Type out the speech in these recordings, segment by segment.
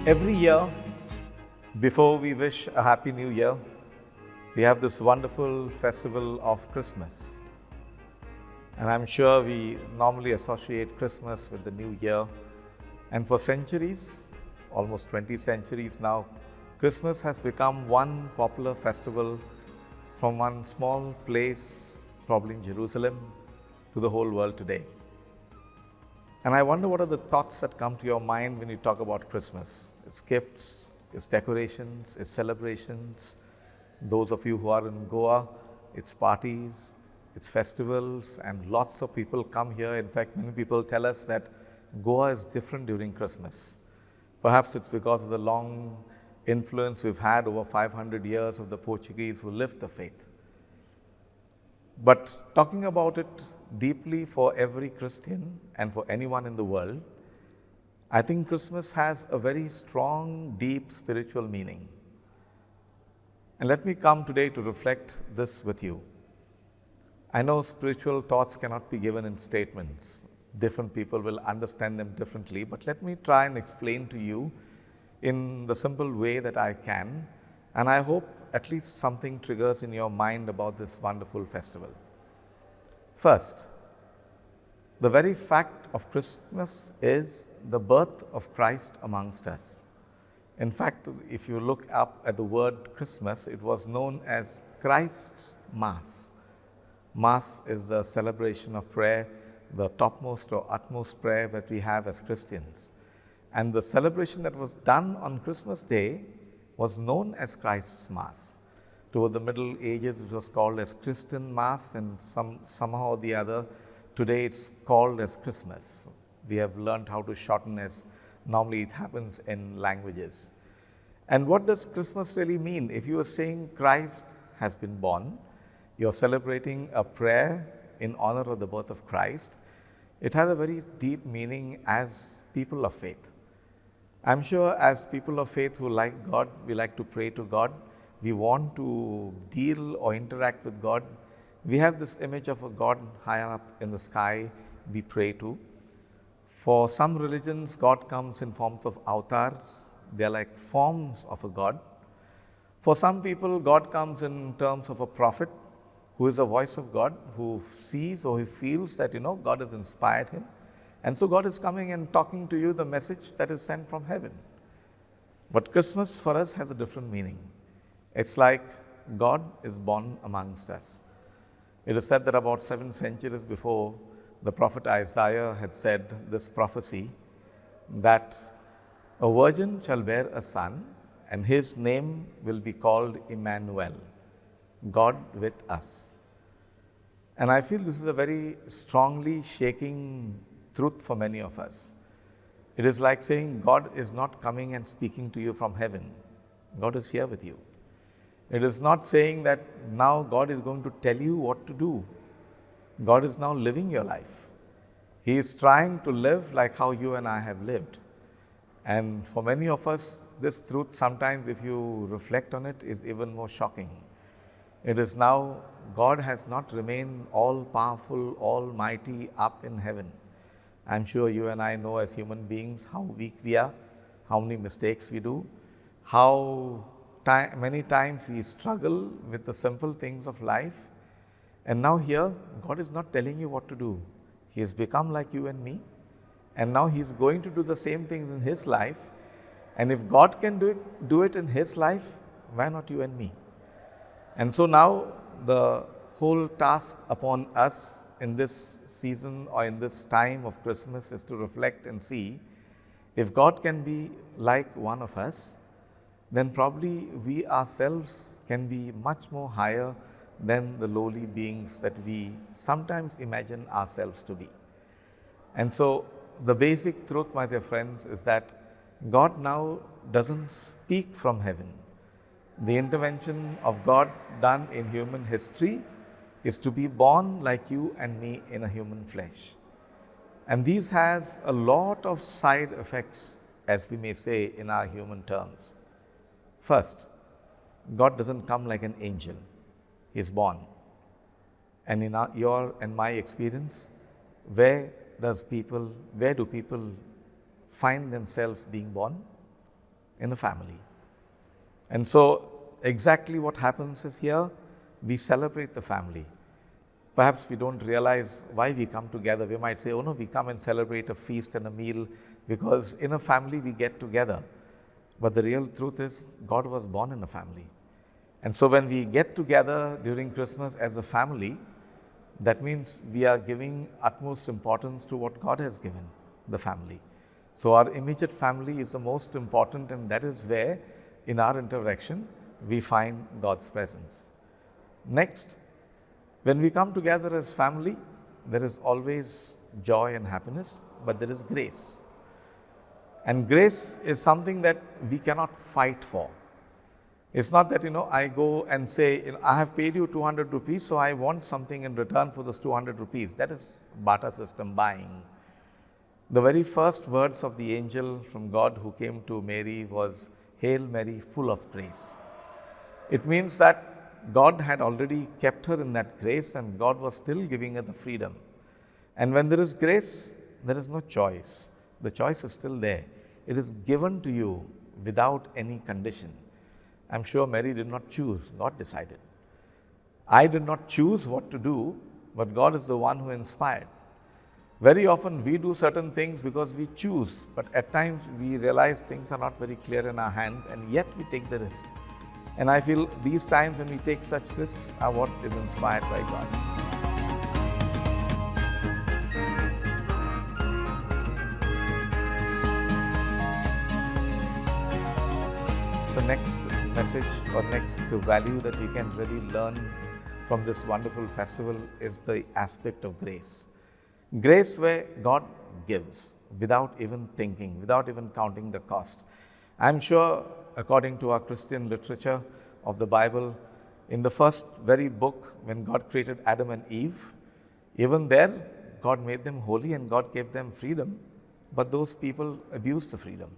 Every year, before we wish a happy new year, we have this wonderful festival of Christmas. And I'm sure we normally associate Christmas with the new year. And for centuries, almost 20 centuries now, Christmas has become one popular festival from one small place, probably in Jerusalem, to the whole world today. And I wonder what are the thoughts that come to your mind when you talk about Christmas. It's gifts, it's decorations, it's celebrations. Those of you who are in Goa, it's parties, it's festivals, and lots of people come here. In fact, many people tell us that Goa is different during Christmas. Perhaps it's because of the long influence we've had over 500 years of the Portuguese who lived the faith. But talking about it deeply for every Christian and for anyone in the world, I think Christmas has a very strong, deep spiritual meaning. And let me come today to reflect this with you. I know spiritual thoughts cannot be given in statements. Different people will understand them differently, but let me try and explain to you in the simple way that I can, and I hope at least something triggers in your mind about this wonderful festival. First, the very fact of Christmas is the birth of Christ amongst us. In fact, if you look up at the word Christmas, it was known as Christ's Mass. Mass is the celebration of prayer, the topmost or utmost prayer that we have as Christians. And the celebration that was done on Christmas Day was known as Christ's Mass. Toward the Middle Ages, it was called as Christian Mass, and somehow or the other, today it's called as Christmas. We have learned how to shorten as normally it happens in languages. And what does Christmas really mean? If you are saying Christ has been born, you're celebrating a prayer in honor of the birth of Christ, it has a very deep meaning as people of faith. I'm sure as people of faith who like God, we like to pray to God, we want to deal or interact with God. We have this image of a God higher up in the sky we pray to. For some religions, God comes in forms of avatars. They are like forms of a God. For some people, God comes in terms of a prophet who is the voice of God, who sees or he feels that, God has inspired him. And so God is coming and talking to you the message that is sent from heaven. But Christmas for us has a different meaning. It's like God is born amongst us. It is said that about 7 centuries before, the prophet Isaiah had said this prophecy that a virgin shall bear a son and his name will be called Emmanuel, God with us. And I feel this is a very strongly shaking truth for many of us. It is like saying God is not coming and speaking to you from heaven. God is here with you. It is not saying that now God is going to tell you what to do. God is now living your life. He is trying to live like how you and I have lived. And for many of us, this truth sometimes, if you reflect on it, is even more shocking. It is now God has not remained all-powerful, almighty up in heaven. I'm sure you and I know as human beings how weak we are, how many mistakes we do, how many times we struggle with the simple things of life. And now here, God is not telling you what to do. He has become like you and me. And now He's going to do the same things in His life. And if God can do it in His life, why not you and me? And so now the whole task upon us in this season or in this time of Christmas is to reflect and see if God can be like one of us, then probably we ourselves can be much more higher than the lowly beings that we sometimes imagine ourselves to be. And so the basic truth, my dear friends, is that God now doesn't speak from heaven. The intervention of God done in human history is to be born like you and me in a human flesh. And these has a lot of side effects, as we may say in our human terms. First, God doesn't come like an angel. He is born. And in your and my experience, where do people find themselves being born? in a family. And so exactly what happens is here, we celebrate the family. Perhaps we don't realize why we come together. We might say, oh no, we come and celebrate a feast and a meal because in a family we get together. But the real truth is, God was born in a family. And so when we get together during Christmas as a family, that means we are giving utmost importance to what God has given the family. So our immediate family is the most important, and that is where in our interaction we find God's presence. Next, when we come together as family, there is always joy and happiness, but there is grace. And grace is something that we cannot fight for. It's not that, I go and say, I have paid you 200 rupees, so I want something in return for those 200 rupees. That is barter system buying. The very first words of the angel from God who came to Mary was, Hail Mary, full of grace. It means that God had already kept her in that grace, and God was still giving her the freedom. And when there is grace, there is no choice. The choice is still there. It is given to you without any condition. I'm sure Mary did not choose, God decided. I did not choose what to do, but God is the one who inspired. Very often we do certain things because we choose, but at times we realize things are not very clear in our hands, and yet we take the risk. And I feel these times when we take such risks are what is inspired by God. The next message or next value that we can really learn from this wonderful festival is the aspect of grace. Grace where God gives without even thinking, without even counting the cost. I'm sure, according to our Christian literature of the Bible, in the first very book, when God created Adam and Eve, even there, God made them holy and God gave them freedom, but those people abused the freedom.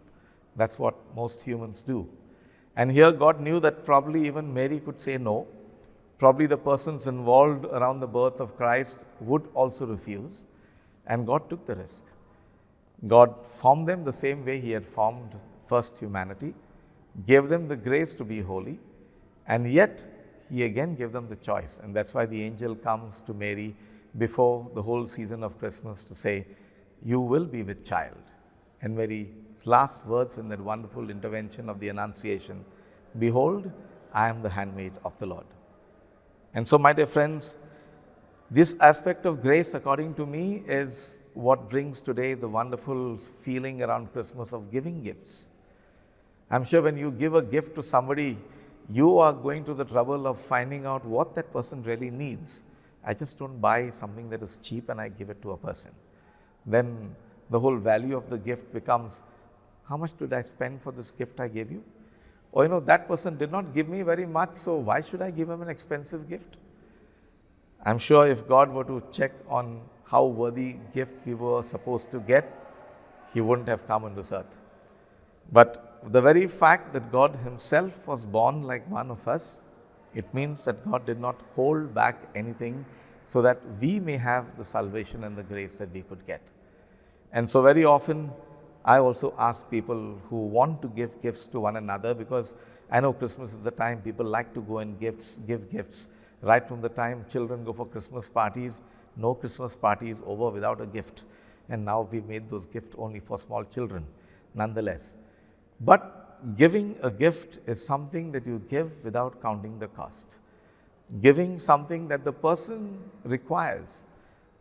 That's what most humans do. And here God knew that probably even Mary could say no. Probably the persons involved around the birth of Christ would also refuse. And God took the risk. God formed them the same way He had formed first humanity, gave them the grace to be holy, and yet He again gave them the choice. And that's why the angel comes to Mary before the whole season of Christmas to say, you will be with child. And Mary's last words in that wonderful intervention of the Annunciation, behold, I am the handmaid of the Lord. And so, my dear friends, this aspect of grace, according to me, is what brings today the wonderful feeling around Christmas of giving gifts. I'm sure when you give a gift to somebody, you are going to the trouble of finding out what that person really needs. I just don't buy something that is cheap and I give it to a person. Then the whole value of the gift becomes, how much did I spend for this gift I gave you? Or that person did not give me very much, so why should I give him an expensive gift? I'm sure if God were to check on how worthy gift we were supposed to get, He wouldn't have come on this earth. But the very fact that God Himself was born like one of us, it means that God did not hold back anything so that we may have the salvation and the grace that we could get. And so very often, I also ask people who want to give gifts to one another, because I know Christmas is the time people like to go and give gifts. Right from the time children go for Christmas parties, no Christmas party is over without a gift. And now we've made those gifts only for small children, nonetheless. But giving a gift is something that you give without counting the cost. Giving something that the person requires,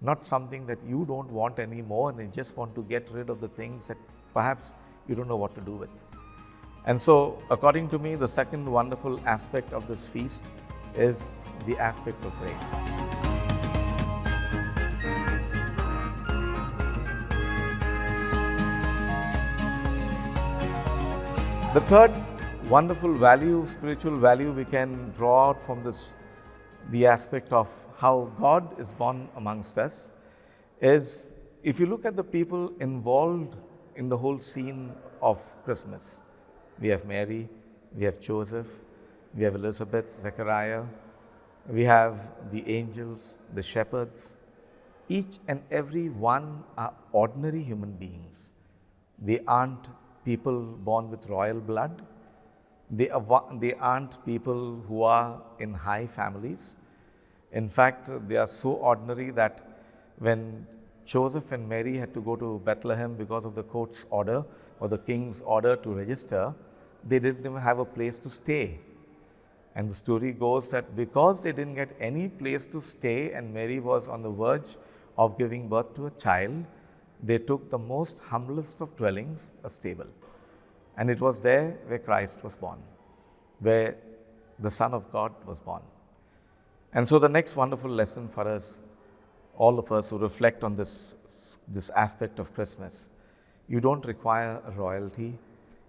not something that you don't want anymore and you just want to get rid of the things that perhaps you don't know what to do with. And so, according to me, the second wonderful aspect of this feast is the aspect of grace. The third wonderful value, spiritual value we can draw out from this, the aspect of how God is born amongst us, is if you look at the people involved in the whole scene of Christmas. We have Mary, we have Joseph, we have Elizabeth, Zechariah, we have the angels, the shepherds. Each and every one are ordinary human beings. They aren't people born with royal blood. They aren't people who are in high families. In fact, they are so ordinary that when Joseph and Mary had to go to Bethlehem because of the court's order or the king's order to register, they didn't even have a place to stay. And the story goes that because they didn't get any place to stay and Mary was on the verge of giving birth to a child, they took the most humblest of dwellings, a stable. And it was there where Christ was born, where the Son of God was born. And so the next wonderful lesson for us, all of us who reflect on this aspect of Christmas, you don't require a royalty,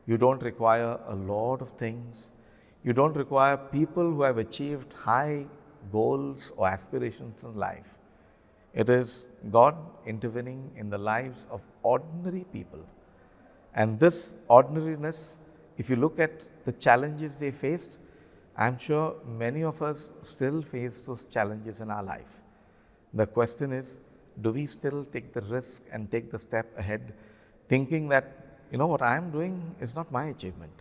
you don't require a lot of things, you don't require people who have achieved high goals or aspirations in life. It is God intervening in the lives of ordinary people. And this ordinariness, if you look at the challenges they faced, I'm sure many of us still face those challenges in our life. The question is, do we still take the risk and take the step ahead, thinking that, what I'm doing is not my achievement.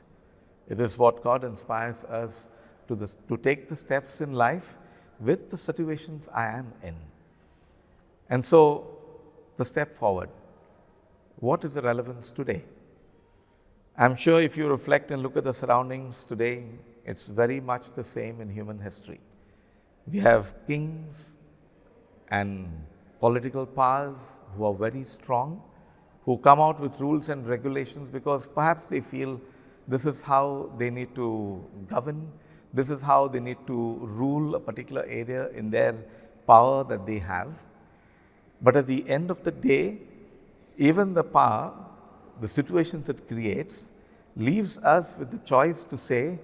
It is what God inspires us to take the steps in life with the situations I am in. And so, the step forward, what is the relevance today? I'm sure if you reflect and look at the surroundings today, it's very much the same in human history. We have kings and political powers who are very strong, who come out with rules and regulations because perhaps they feel this is how they need to govern, this is how they need to rule a particular area in their power that they have. But at the end of the day, even the power, the situations it creates, leaves us with the choice to say,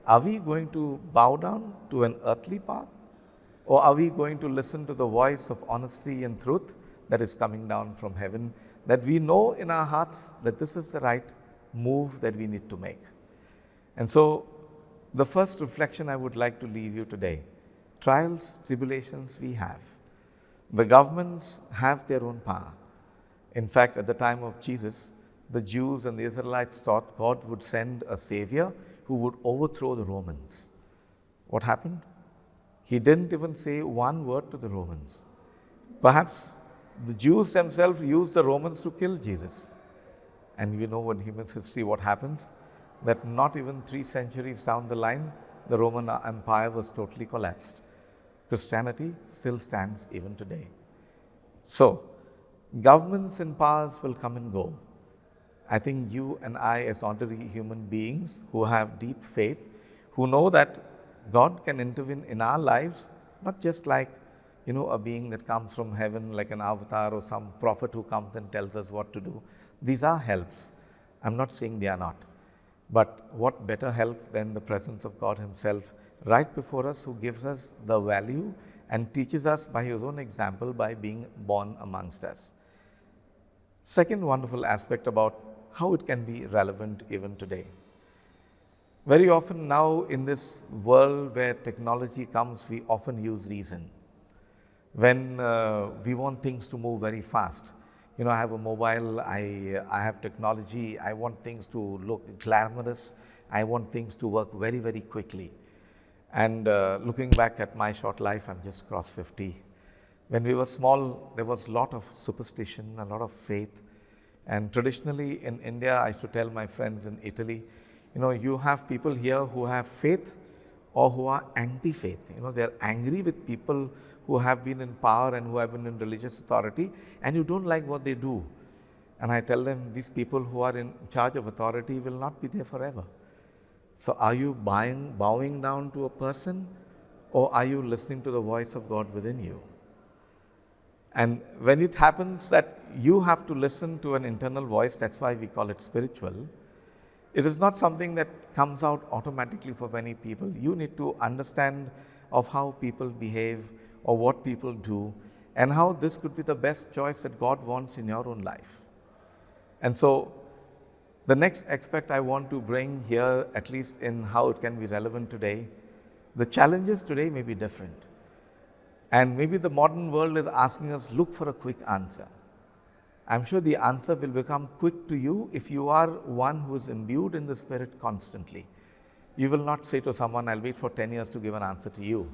are we going to bow down to an earthly power? Or are we going to listen to the voice of honesty and truth that is coming down from heaven, that we know in our hearts that this is the right move that we need to make? And so, the first reflection I would like to leave you today, trials, tribulations we have. The governments have their own power. In fact, at the time of Jesus, the Jews and the Israelites thought God would send a savior who would overthrow the Romans. What happened? He didn't even say one word to the Romans. Perhaps the Jews themselves used the Romans to kill Jesus. And we know in human history what happens, that not even 3 centuries down the line, the Roman Empire was totally collapsed. Christianity still stands even today. So, governments and powers will come and go. I think you and I, as ordinary human beings who have deep faith, who know that God can intervene in our lives, not just like, a being that comes from heaven like an avatar or some prophet who comes and tells us what to do. These are helps. I'm not saying they are not. But what better help than the presence of God Himself right before us, who gives us the value and teaches us by His own example by being born amongst us. Second wonderful aspect about how it can be relevant even today. Very often now in this world where technology comes, we often use reason. When we want things to move very fast. I have a mobile, I have technology, I want things to look glamorous, I want things to work very, very quickly. And looking back at my short life, I'm just crossed 50. When we were small, there was a lot of superstition, a lot of faith. And traditionally in India, I used to tell my friends in Italy, you have people here who have faith or who are anti-faith. They're angry with people who have been in power and who have been in religious authority, and you don't like what they do. And I tell them, these people who are in charge of authority will not be there forever. So are you bowing down to a person, or are you listening to the voice of God within you? And when it happens that you have to listen to an internal voice, that's why we call it spiritual, it is not something that comes out automatically for many people. You need to understand of how people behave or what people do, and how this could be the best choice that God wants in your own life. And so, the next aspect I want to bring here, at least in how it can be relevant today, the challenges today may be different. And maybe the modern world is asking us, look for a quick answer. I'm sure the answer will become quick to you if you are one who is imbued in the Spirit constantly. You will not say to someone, I'll wait for 10 years to give an answer to you.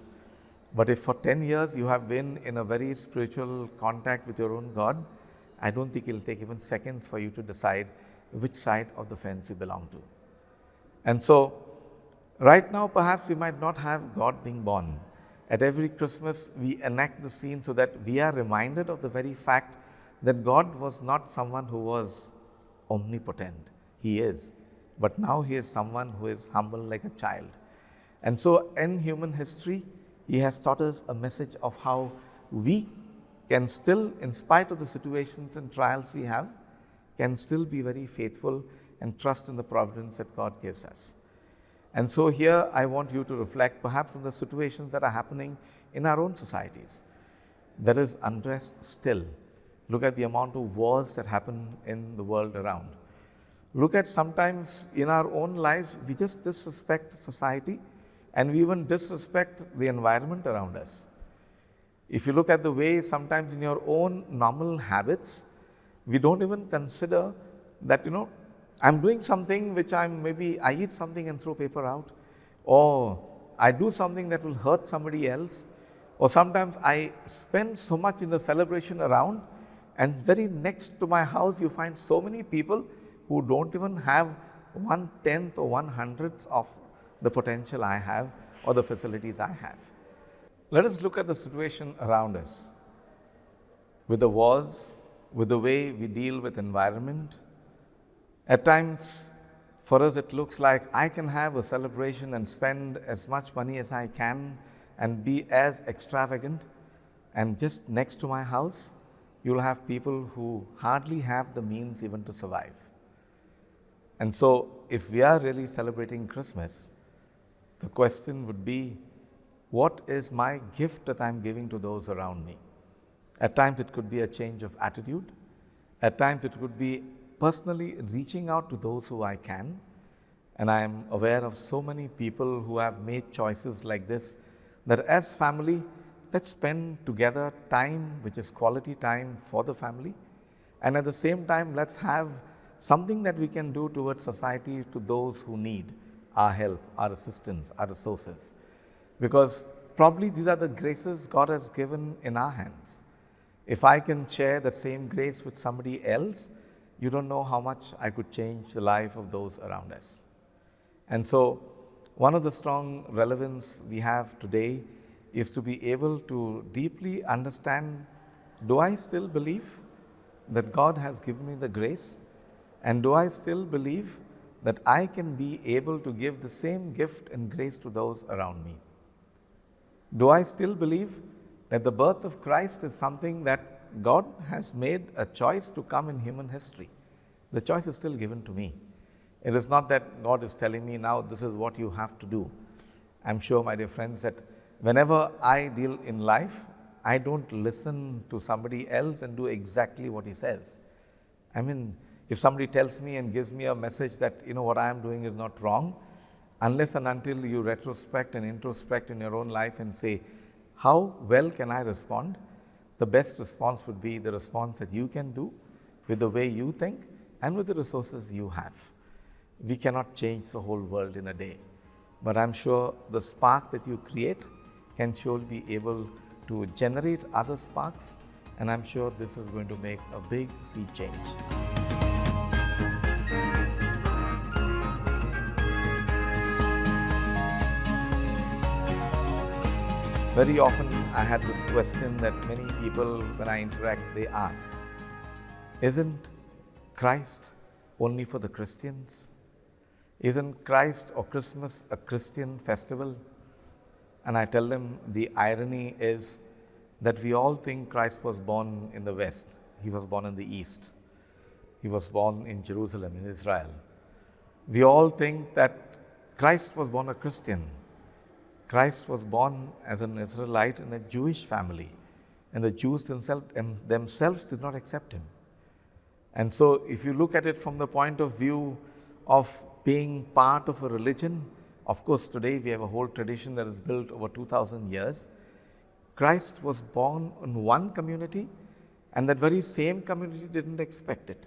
But if for 10 years you have been in a very spiritual contact with your own God, I don't think it will take even seconds for you to decide which side of the fence you belong to. And so, right now perhaps we might not have God being born. At every Christmas we enact the scene so that we are reminded of the very fact that God was not someone who was omnipotent. He is. But now He is someone who is humble like a child. And so in human history, He has taught us a message of how we can still, in spite of the situations and trials we have, can still be very faithful and trust in the providence that God gives us. And so here I want you to reflect perhaps on the situations that are happening in our own societies. There is unrest still. Look at the amount of wars that happen in the world around. Look at sometimes in our own lives, we just disrespect society and we even disrespect the environment around us. If you look at the way sometimes in your own normal habits, we don't even consider that, I'm doing something which I eat something and throw paper out, or I do something that will hurt somebody else, or sometimes I spend so much in the celebration around, and very next to my house you find so many people who don't even have 1/10 or 1/100th of the potential I have or the facilities I have. Let us look at the situation around us. With the wars, with the way we deal with environment, at times for us it looks like I can have a celebration and spend as much money as I can and be as extravagant, and just next to my house you'll have people who hardly have the means even to survive. And so if we are really celebrating Christmas, the question would be, what is my gift that I'm giving to those around me? At times it could be a change of attitude. At times it could be personally reaching out to those who I can. And I am aware of so many people who have made choices like this, that as family, let's spend together time which is quality time for the family. And at the same time, let's have something that we can do towards society to those who need our help, our assistance, our resources. Because probably these are the graces God has given in our hands. If I can share that same grace with somebody else, you don't know how much I could change the life of those around us. And so, one of the strong relevance we have today is to be able to deeply understand, do I still believe that God has given me the grace? And do I still believe that I can be able to give the same gift and grace to those around me? Do I still believe that the birth of Christ is something that God has made a choice to come in human history? The choice is still given to me. It is not that God is telling me now this is what you have to do. I'm sure, my dear friends, that whenever I deal in life, I don't listen to somebody else and do exactly what he says. If somebody tells me and gives me a message that, what I am doing is not wrong, unless and until you retrospect and introspect in your own life and say, how well can I respond? The best response would be the response that you can do with the way you think and with the resources you have. We cannot change the whole world in a day, but I'm sure the spark that you create can surely be able to generate other sparks, and I'm sure this is going to make a big sea change. Very often I had this question that many people, when I interact, they ask, isn't Christ only for the Christians? Isn't Christ or Christmas a Christian festival? And I tell them the irony is that we all think Christ was born in the West. He was born in the East. He was born in Jerusalem, in Israel. We all think that Christ was born a Christian. Christ was born as an Israelite in a Jewish family, and the Jews themselves did not accept him. And so if you look at it from the point of view of being part of a religion, of course today we have a whole tradition that is built over 2000 years. Christ was born in one community And that very same community didn't expect it.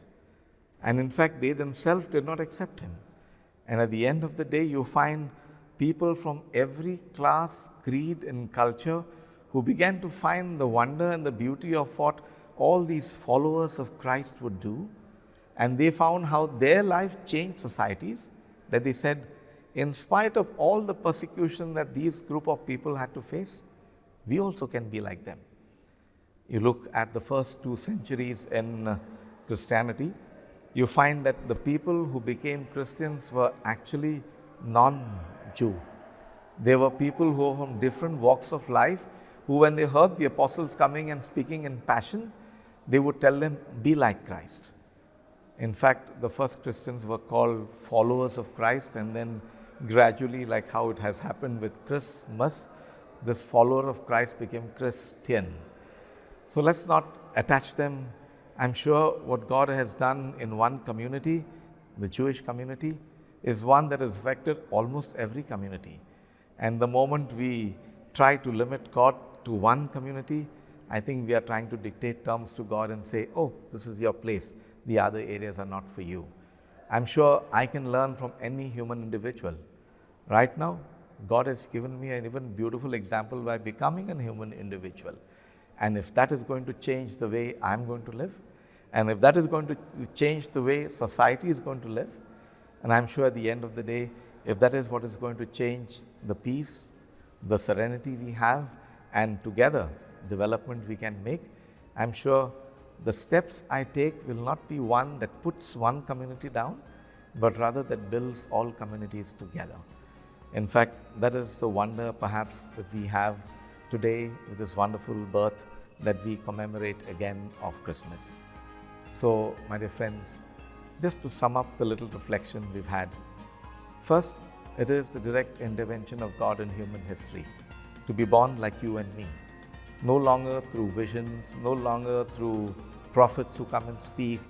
And in fact, they themselves did not accept him. And at the end of the day, you find people from every class, creed, and culture who began to find the wonder and the beauty of what all these followers of Christ would do. And they found how their life changed societies, that they said, in spite of all the persecution that these group of people had to face, we also can be like them. You look at the first 2 centuries in Christianity, you find that the people who became Christians were actually non-Jew. They were people who were from different walks of life, who when they heard the apostles coming and speaking in passion, they would tell them, be like Christ. In fact, the first Christians were called followers of Christ, and then gradually, like how it has happened with Christmas, this follower of Christ became Christian. So let's not attach them. I'm sure what God has done in one community, the Jewish community, is one that has affected almost every community. And the moment we try to limit God to one community, I think we are trying to dictate terms to God and say, oh, this is your place. The other areas are not for you. I'm sure I can learn from any human individual. Right now, God has given me an even beautiful example by becoming a human individual. And if that is going to change the way I'm going to live, and if that is going to change the way society is going to live, and I'm sure at the end of the day, if that is what is going to change the peace, the serenity we have, and together development we can make, I'm sure the steps I take will not be one that puts one community down, but rather that builds all communities together. In fact, that is the wonder perhaps that we have today with this wonderful birth that we commemorate again of Christmas. So, my dear friends, just to sum up the little reflection we've had. First, it is the direct intervention of God in human history, to be born like you and me. No longer through visions, no longer through prophets who come and speak,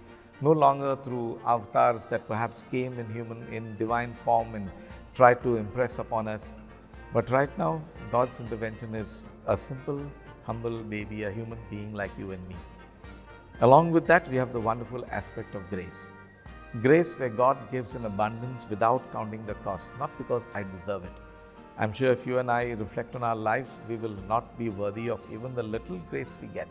no longer through avatars that perhaps came in divine form and tried to impress upon us. But right now, God's intervention is a simple, humble baby, a human being like you and me. Along with that, we have the wonderful aspect of grace. Grace where God gives in abundance without counting the cost, not because I deserve it. I'm sure if you and I reflect on our life, we will not be worthy of even the little grace we get.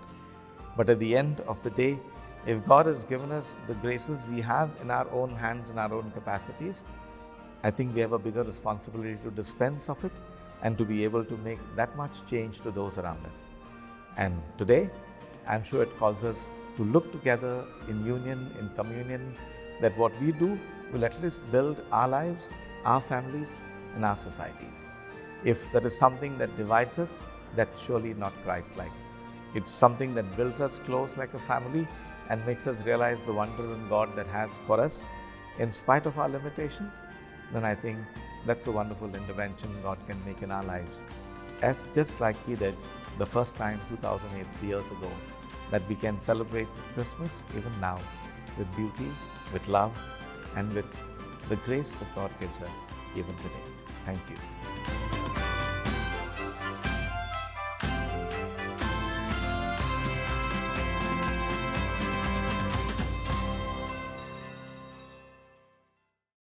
But at the end of the day, if God has given us the graces we have in our own hands and our own capacities, I think we have a bigger responsibility to dispense of it and to be able to make that much change to those around us. And today, I'm sure it calls us to look together in union, in communion, that what we do will at least build our lives, our families, and our societies. If there is something that divides us, that's surely not Christ-like. It's something that builds us close like a family and makes us realize the wonder in God that has for us in spite of our limitations. Then I think that's a wonderful intervention God can make in our lives. As just like He did the first time 2008 years ago, that we can celebrate Christmas even now with beauty, with love, and with the grace that God gives us even today. Thank you.